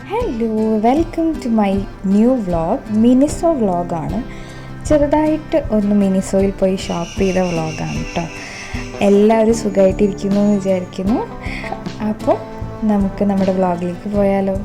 Hello, welcome to my new vlog. Miniso വ്ളോഗാണ്. ചെറുതായിട്ട് ഒന്ന് മിനിസോയിൽ പോയി ഷോപ്പ് ചെയ്ത വ്ളോഗാണ് കേട്ടോ. എല്ലാവരും സുഖമായിട്ടിരിക്കുന്നു എന്ന് വിചാരിക്കുന്നു. അപ്പോൾ നമുക്ക് നമ്മുടെ വ്ളോഗിലേക്ക് പോയാലോ.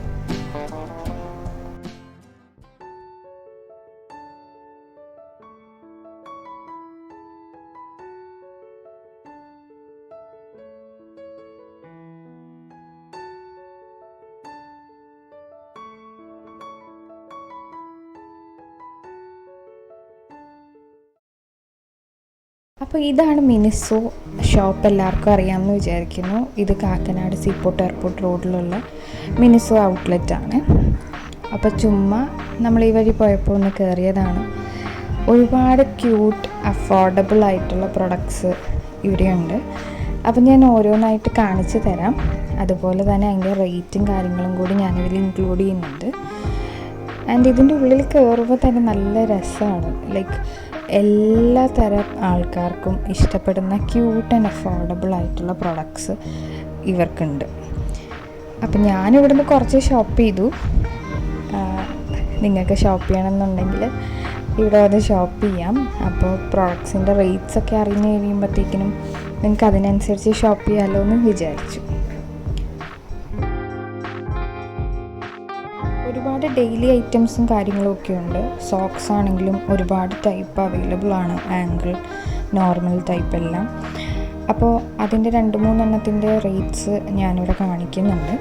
അപ്പോൾ ഇതാണ് മിനിസോ ഷോപ്പ്. എല്ലാവർക്കും അറിയാമെന്ന് വിചാരിക്കുന്നു. ഇത് കാക്കനാട് സീപോർട്ട് എയർപോർട്ട് റോഡിലുള്ള മിനിസോ ഔട്ട്ലെറ്റാണ്. അപ്പോൾ ചുമ്മാ നമ്മൾ ഈ വഴി പോയപ്പോൾ ഒന്ന് കയറിയതാണ്. ഒരുപാട് ക്യൂട്ട് അഫോർഡബിൾ ആയിട്ടുള്ള പ്രൊഡക്ട്സ് ഇവിടെയുണ്ട്. അപ്പോൾ ഞാൻ ഓരോന്നായിട്ട് കാണിച്ചു തരാം. അതുപോലെ തന്നെ അതിൻ്റെ റേറ്റും കാര്യങ്ങളും കൂടി ഞാനിതിൽ ഇൻക്ലൂഡ് ചെയ്യുന്നുണ്ട്. ആൻഡ് ഇതിൻ്റെ ഉള്ളിൽ കയറുമ്പോൾ തന്നെ നല്ല രസമാണ്. ലൈക്ക് എല്ലാ തരം ആൾക്കാർക്കും ഇഷ്ടപ്പെടുന്ന ക്യൂട്ട് ആൻഡ് അഫോർഡബിൾ ആയിട്ടുള്ള പ്രൊഡക്ട്സ് ഇവർക്കുണ്ട്. അപ്പം ഞാനിവിടുന്ന് കുറച്ച് ഷോപ്പ് ചെയ്തു. നിങ്ങൾക്ക് ഷോപ്പ് ചെയ്യണമെന്നുണ്ടെങ്കിൽ ഇവിടെ വന്ന് ഷോപ്പ് ചെയ്യാം. അപ്പോൾ പ്രൊഡക്ട്സിൻ്റെ റേറ്റ്സൊക്കെ അറിഞ്ഞ് കഴിയുമ്പോഴത്തേക്കിനും നിങ്ങൾക്ക് അതിനനുസരിച്ച് ഷോപ്പ് ചെയ്യാമല്ലോ എന്ന് വിചാരിച്ചു. ഒരുപാട് ഡെയിലി ഐറ്റംസും കാര്യങ്ങളും ഒക്കെ ഉണ്ട്. സോക്സ് ആണെങ്കിലും ഒരുപാട് ടൈപ്പ് അവൈലബിൾ ആണ്. ആങ്കിൾ, നോർമൽ ടൈപ്പ് എല്ലാം. അപ്പോൾ അതിൻ്റെ 2-3 എണ്ണത്തിൻ്റെ റേറ്റ്സ് ഞാനിവിടെ കാണിക്കുന്നുണ്ട്.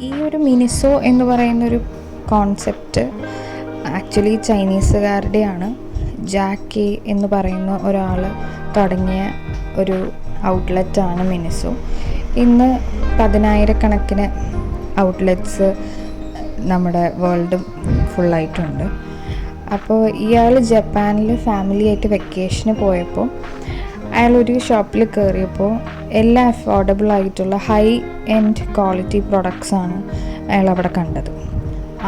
ഈ ഒരു മിനിസോ എന്ന് പറയുന്നൊരു കോൺസെപ്റ്റ് ആക്ച്വലി ചൈനീസുകാരുടെയാണ്. ജാക്കി എന്ന് പറയുന്ന ഒരാൾ തുടങ്ങിയ ഒരു ഔട്ട്ലെറ്റാണ് മിനിസോ. ഇന്ന് 10,000-കണക്കിന് ഔട്ട്ലെറ്റ്സ് നമ്മുടെ വേൾഡ് ഫുള്ളായിട്ടുണ്ട്. അപ്പോൾ ഇയാൾ ജപ്പാനിൽ ഫാമിലിയായിട്ട് വെക്കേഷന് പോയപ്പോൾ അയാളൊരു ഷോപ്പിൽ കയറിയപ്പോൾ എല്ലാ അഫോർഡബിൾ ആയിട്ടുള്ള ഹൈ എൻഡ് ക്വാളിറ്റി പ്രൊഡക്ട്സാണ് അയാൾ അവിടെ കണ്ടത്.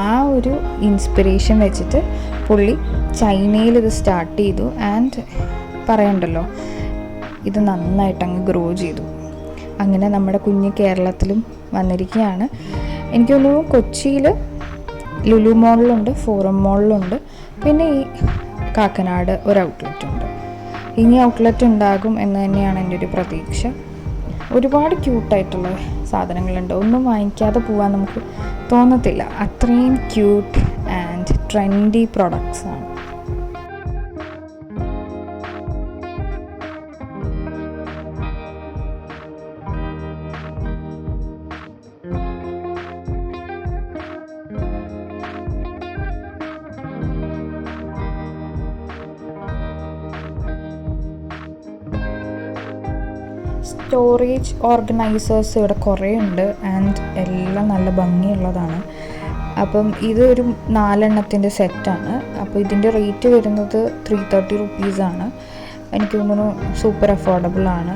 ആ ഒരു ഇൻസ്പിറേഷൻ വെച്ചിട്ട് പുള്ളി ചൈനയിൽ ഇത് സ്റ്റാർട്ട് ചെയ്തു. ആൻഡ് പറയണ്ടല്ലോ, ഇത് നന്നായിട്ട് അങ്ങ് ഗ്രോ ചെയ്തു. അങ്ങനെ നമ്മുടെ കുഞ്ഞ് കേരളത്തിലും വന്നിരിക്കുകയാണ്. എനിക്ക് തോന്നുന്നു കൊച്ചിയിൽ ലുലു മോളിലുണ്ട്, ഫോറം മോളിലുണ്ട്, പിന്നെ ഈ കാക്കനാട് ഒരു ഔട്ട്ലെറ്റ് ഉണ്ട്. ഇനി ഔട്ട്ലെറ്റ് ഉണ്ടാകും എന്ന് തന്നെയാണ് എൻ്റെ ഒരു പ്രതീക്ഷ. ഒരുപാട് ക്യൂട്ടായിട്ടുള്ള സാധനങ്ങളുണ്ട്. ഒന്നും വാങ്ങിക്കാതെ പോകാൻ നമുക്ക് തോന്നത്തില്ല. അത്രയും ക്യൂട്ട് ആൻഡ് ട്രെൻഡി പ്രൊഡക്ട്സാണ്. സ്റ്റോറേജ് ഓർഗനൈസേഴ്സ് ഇവിടെ കുറേ ഉണ്ട്. ആൻഡ് എല്ലാം നല്ല ഭംഗിയുള്ളതാണ്. അപ്പം ഇതൊരു 4 എണ്ണത്തിൻ്റെ സെറ്റാണ്. അപ്പോൾ ഇതിൻ്റെ റേറ്റ് വരുന്നത് 330 റുപ്പീസാണ്. എനിക്ക് തോന്നുന്നു സൂപ്പർ അഫോർഡബിൾ ആണ്.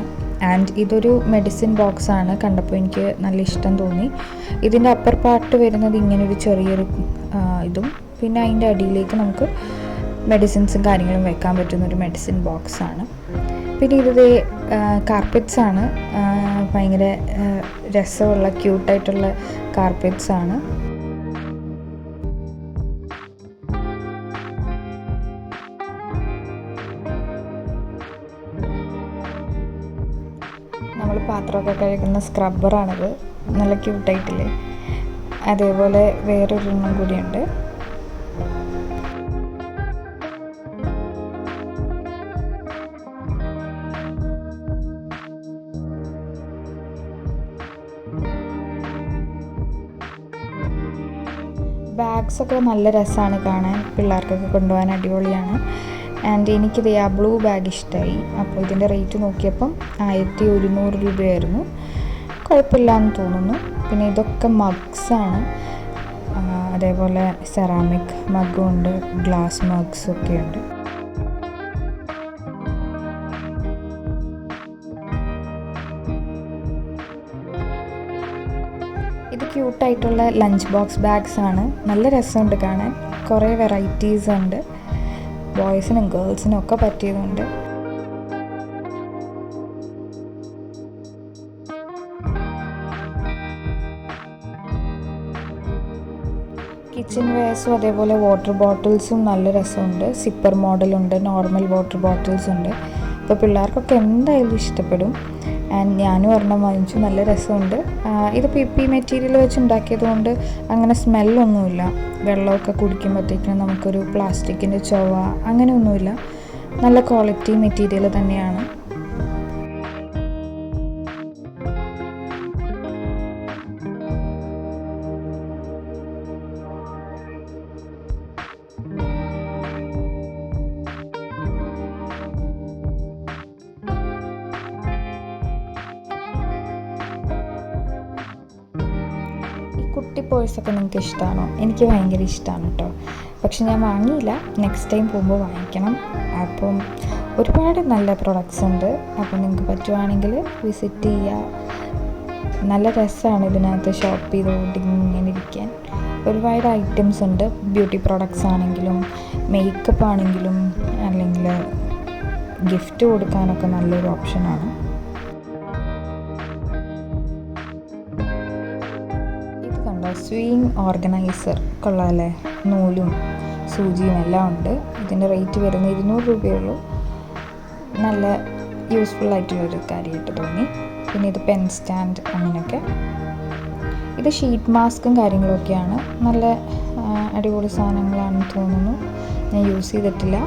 ആൻഡ് ഇതൊരു മെഡിസിൻ ബോക്സാണ്. കണ്ടപ്പോൾ എനിക്ക് നല്ല ഇഷ്ടം തോന്നി. ഇതിൻ്റെ അപ്പർ പാർട്ട് വരുന്നത് ഇങ്ങനൊരു ചെറിയൊരു ഇതും പിന്നെ അതിൻ്റെ അടിയിലേക്ക് നമുക്ക് മെഡിസിൻസും കാര്യങ്ങളും വെക്കാൻ പറ്റുന്നൊരു മെഡിസിൻ ബോക്സാണ്. പിന്നെ ഇത് കാർപ്പറ്റ്സാണ്. ഭയങ്കര രസമുള്ള ക്യൂട്ടായിട്ടുള്ള കാർപ്പറ്റ്സാണ്. നമ്മൾ പാത്രമൊക്കെ കഴുകുന്ന സ്ക്രബ്ബറാണിത്. നല്ല ക്യൂട്ടായിട്ടില്ലേ? അതേപോലെ വേറൊരെണ്ണം കൂടിയുണ്ട്. ബാഗ്സൊക്കെ നല്ല രസമാണ് കാണാൻ. പിള്ളേർക്കൊക്കെ കൊണ്ടുപോകാൻ അടിപൊളിയാണ്. ആൻഡ് എനിക്കിത് ആ ബ്ലൂ ബാഗ് ഇഷ്ടമായി. അപ്പോൾ ഇതിൻ്റെ റേറ്റ് നോക്കിയപ്പം 1100 രൂപയായിരുന്നു. കുഴപ്പമില്ലാന്ന് തോന്നുന്നു. പിന്നെ ഇതൊക്കെ മഗ്സാണ്. അതേപോലെ സെറാമിക് മഗ്ഗും ഉണ്ട്, ഗ്ലാസ് മഗ്സൊക്കെ ഉണ്ട്. ഇത് ക്യൂട്ടായിട്ടുള്ള ലഞ്ച് ബോക്സ് ബാഗ്സാണ്. നല്ല രസമുണ്ട് കാണാൻ. കുറേ വെറൈറ്റീസ് ഉണ്ട്. ബോയ്സിനും ഗേൾസിനും ഒക്കെ പറ്റിയതുണ്ട്. കിച്ചൺ വെയർസും അതേപോലെ വാട്ടർ ബോട്ടിൽസും നല്ല രസമുണ്ട്. സിപ്പർ മോഡലുണ്ട്, നോർമൽ വാട്ടർ ബോട്ടിൽസ് ഉണ്ട്. അപ്പോൾ പിള്ളേർക്കൊക്കെ എന്തായാലും ഇഷ്ടപ്പെടും. ആൻഡ് ഞാനും ഒരെണ്ണം വാങ്ങിച്ചു, നല്ല രസമുണ്ട്. ഇത് PP മെറ്റീരിയൽ വെച്ച് ഉണ്ടാക്കിയത് കൊണ്ട് അങ്ങനെ സ്മെല്ലൊന്നുമില്ല. വെള്ളമൊക്കെ കുടിക്കുമ്പോഴത്തേക്കും നമുക്കൊരു പ്ലാസ്റ്റിക്കിൻ്റെ ചൊവ അങ്ങനെയൊന്നുമില്ല. നല്ല ക്വാളിറ്റി മെറ്റീരിയൽ തന്നെയാണ്. കുട്ടി പേഴ്സൊക്കെ നിങ്ങൾക്ക് ഇഷ്ടമാണോ? എനിക്ക് ഭയങ്കര ഇഷ്ടമാണ് കേട്ടോ. പക്ഷെ ഞാൻ വാങ്ങിയില്ല, നെക്സ്റ്റ് ടൈം പോകുമ്പോൾ വാങ്ങിക്കണം. അപ്പം ഒരുപാട് നല്ല പ്രൊഡക്ട്സ് ഉണ്ട്. അപ്പോൾ നിങ്ങൾക്ക് പറ്റുവാണെങ്കിൽ വിസിറ്റ് ചെയ്യുക. നല്ല രസമാണ് ഇതിനകത്ത് ഷോപ്പ് ചെയ്തുകൊണ്ട് ഇങ്ങനെ ഇരിക്കാൻ. ഒരുപാട് ഐറ്റംസ് ഉണ്ട്. ബ്യൂട്ടി പ്രോഡക്ട്സ് ആണെങ്കിലും മേക്കപ്പ് ആണെങ്കിലും അല്ലെങ്കിൽ ഗിഫ്റ്റ് കൊടുക്കാനൊക്കെ നല്ലൊരു ഓപ്ഷനാണ്. സ്വിങ് ഓർഗനൈസർ കൊള്ളാമല്ലേ? നൂലും സൂചിയും എല്ലാം ഉണ്ട്. ഇതിൻ്റെ റേറ്റ് വരുന്നത് 200 രൂപയുള്ളൂ. നല്ല യൂസ്ഫുൾ ആയിട്ടുള്ളൊരു കാര്യമായിട്ട് തോന്നി. പിന്നെ ഇത് പെൻ സ്റ്റാൻഡ് അങ്ങനെയൊക്കെ. ഇത് ഷീറ്റ് മാസ്കും കാര്യങ്ങളൊക്കെയാണ്. നല്ല അടിപൊളി സാധനങ്ങളാണെന്ന് തോന്നുന്നു. ഞാൻ യൂസ് ചെയ്തിട്ടില്ല.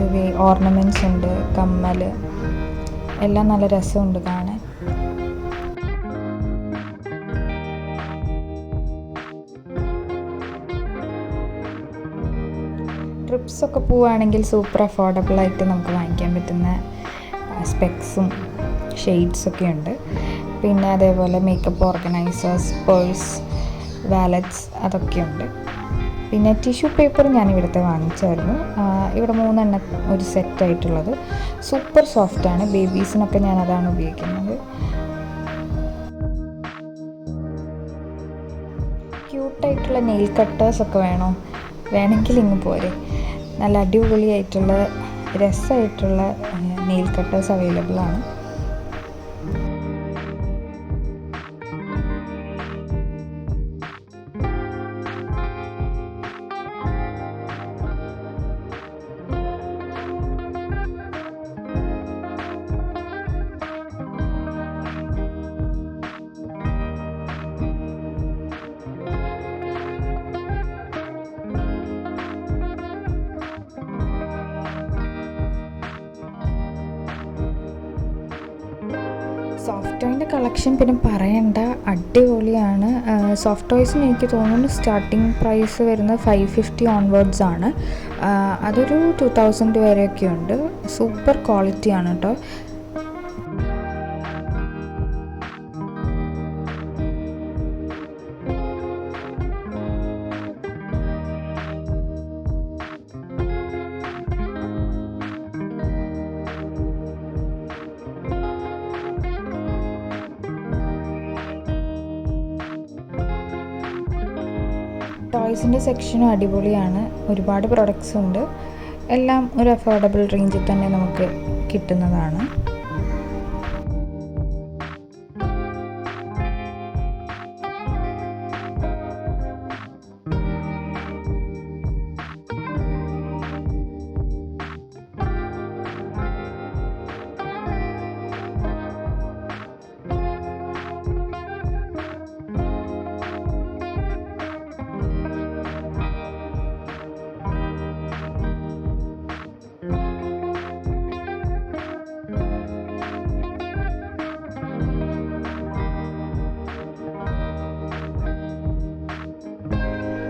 ഇത് ഓർണമെൻറ്റ്സ് ഉണ്ട്, കമ്മൽ എല്ലാം നല്ല രസമുണ്ട് കാണാൻ. ട്രിപ്സൊക്കെ പോവുകയാണെങ്കിൽ സൂപ്പർ അഫോർഡബിളായിട്ട് നമുക്ക് വാങ്ങിക്കാൻ പറ്റുന്ന സ്പെക്സും ഷെയ്ഡ്സൊക്കെ ഉണ്ട്. പിന്നെ അതേപോലെ മേക്കപ്പ് ഓർഗനൈസേഴ്സ്, പേഴ്സ്, വാലറ്റ്സ് അതൊക്കെയുണ്ട്. പിന്നെ ടിഷ്യൂ പേപ്പർ ഞാൻ ഇവിടുത്തെ വാങ്ങിച്ചായിരുന്നു. ഇവിടെ 3 എണ്ണം ഒരു സെറ്റായിട്ടുള്ളത്. സൂപ്പർ സോഫ്റ്റാണ്. ബേബീസിനൊക്കെ ഞാൻ അതാണ് ഉപയോഗിക്കുന്നത്. ക്യൂട്ടായിട്ടുള്ള നെയിൽ കട്ടേഴ്സൊക്കെ വേണമെങ്കിൽ ഇങ്ങ് പോരെ. നല്ല അടിപൊളിയായിട്ടുള്ള രസമായിട്ടുള്ള നെയിൽ കട്ടേഴ്സ് അവൈലബിൾ ആണ്. സോഫ്റ്റ് ടോയിൻ്റെ കളക്ഷൻ പിന്നെ പറയണ്ട, അടിപൊളിയാണ്. സോഫ്റ്റ് ടോയ്സിന് എനിക്ക് തോന്നുന്നു സ്റ്റാർട്ടിങ് പ്രൈസ് വരുന്നത് 550 ഓൺവേർഡ്സ് ആണ്. അതൊരു 2000 വരെയൊക്കെ ഉണ്ട്. സൂപ്പർ ക്വാളിറ്റിയാണ് കേട്ടോ. ടോയ്സിൻ്റെ സെക്ഷനും അടിപൊളിയാണ്. ഒരുപാട് പ്രൊഡക്ട്സ് ഉണ്ട്. എല്ലാം ഒരു അഫോർഡബിൾ റേഞ്ചിൽ തന്നെ നമുക്ക് കിട്ടുന്നതാണ്.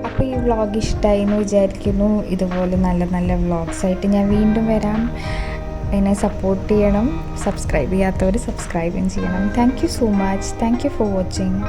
അപ്പോൾ ഈ വ്ളോഗ് ഇഷ്ടമായി എന്ന് വിചാരിക്കുന്നു. ഇതുപോലെ നല്ല നല്ല വ്ളോഗ്സായിട്ട് ഞാൻ വീണ്ടും വരാം. എന്നെ സപ്പോർട്ട് ചെയ്യണം. സബ്സ്ക്രൈബ് ചെയ്യാത്തവർ സബ്സ്ക്രൈബും ചെയ്യണം. Thank you so much. Thank you for watching.